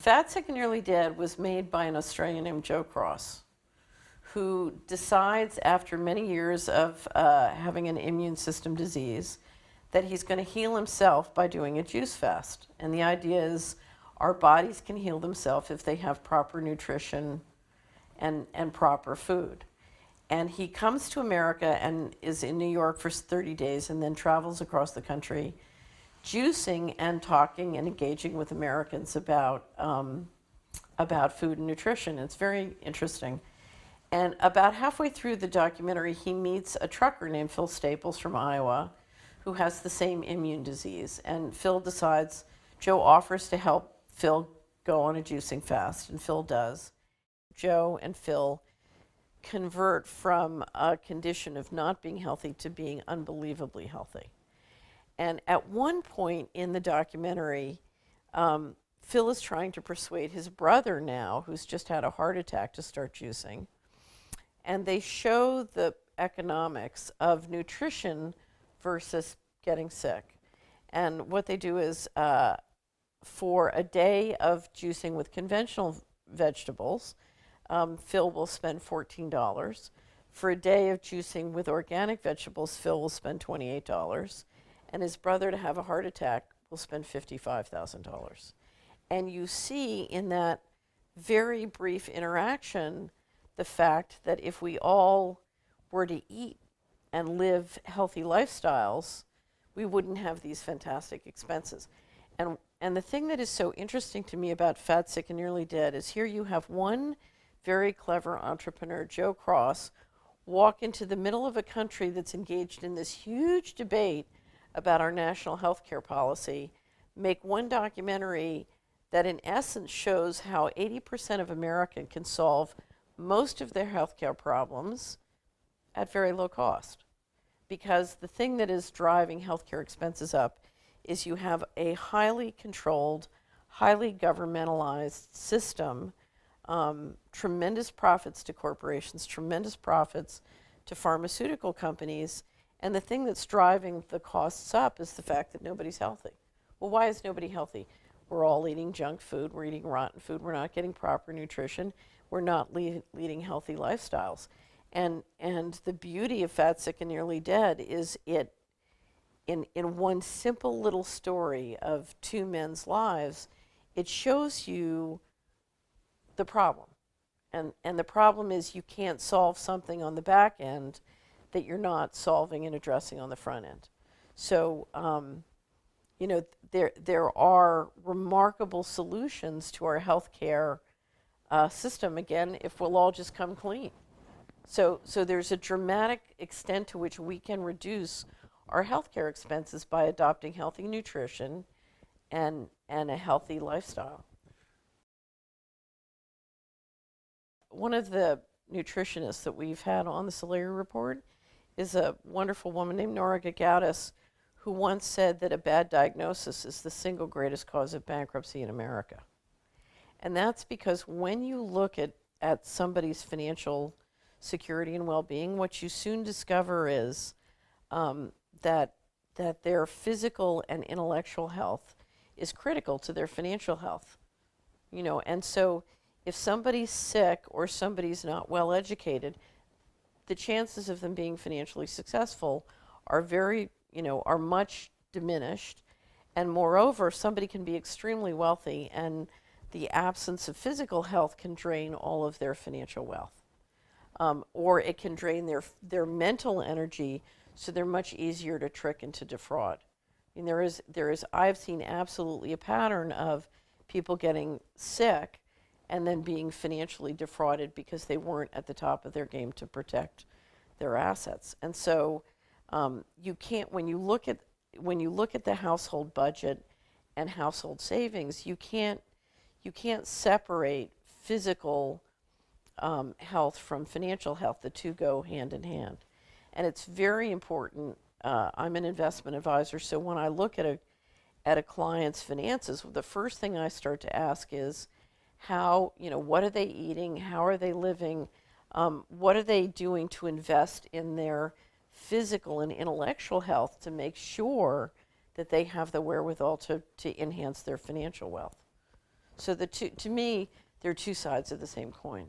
Fat, Sick, and Nearly Dead was made by an Australian named Joe Cross, who decides after many years of having an immune system disease that he's going to heal himself by doing a juice fast. And the idea is our bodies can heal themselves if they have proper nutrition and proper food. And he comes to America and is in New York for 30 days and then travels across the country juicing and talking and engaging with Americans about food and nutrition. It's very interesting. And about halfway through the documentary, he meets a trucker named Phil Staples from Iowa who has the same immune disease. And Phil decides, Joe offers to help Phil go on a juicing fast, and Phil does. Joe and Phil convert from a condition of not being healthy to being unbelievably healthy. And at one point in the documentary, Phil is trying to persuade his brother now, who's just had a heart attack, to start juicing. And they show the economics of nutrition versus getting sick. And what they do is for a day of juicing with conventional vegetables, Phil will spend $14. For a day of juicing with organic vegetables, Phil will spend $28. And his brother, to have a heart attack, will spend $55,000. And you see in that very brief interaction the fact that if we all were to eat and live healthy lifestyles, we wouldn't have these fantastic expenses. And the thing that is so interesting to me about Fat, Sick, and Nearly Dead is here you have one very clever entrepreneur, Joe Cross, walk into the middle of a country that's engaged in this huge debate about our national health care policy, make one documentary that in essence shows how 80% of Americans can solve most of their health care problems at very low cost. Because the thing that is driving healthcare expenses up is you have a highly controlled, highly governmentalized system, tremendous profits to corporations, tremendous profits to pharmaceutical companies, and the thing that's driving the costs up is the fact that nobody's healthy. Well, why is nobody healthy? We're all eating junk food, we're eating rotten food, we're not getting proper nutrition, we're not leading healthy lifestyles. And the beauty of Fat, Sick, and Nearly Dead is it, in one simple little story of two men's lives, it shows you the problem. And the problem is you can't solve something on the back end that you're not solving and addressing on the front end. So, there are remarkable solutions to our healthcare system, again, if we'll all just come clean. So there's a dramatic extent to which we can reduce our healthcare expenses by adopting healthy nutrition and a healthy lifestyle. One of the nutritionists that we've had on the Solari report is a wonderful woman named Nora Gagaudis, who once said that a bad diagnosis is the single greatest cause of bankruptcy in America. And that's because when you look at somebody's financial security and well-being, what you soon discover is that their physical and intellectual health is critical to their financial health. And so if somebody's sick or somebody's not well educated, the chances of them being financially successful are are much diminished. And moreover, somebody can be extremely wealthy and the absence of physical health can drain all of their financial wealth. Or it can drain their mental energy, so they're much easier to trick and to defraud. And I've seen absolutely a pattern of people getting sick and then being financially defrauded because they weren't at the top of their game to protect their assets. And so you can't, when you look at the household budget and household savings, you can't separate physical health from financial health. The two go hand in hand. And it's very important. I'm an investment advisor, so when I look at a client's finances, the first thing I start to ask is what are they eating? How are they living? What are they doing to invest in their physical and intellectual health to make sure that they have the wherewithal to enhance their financial wealth? So the two, to me, they're two sides of the same coin.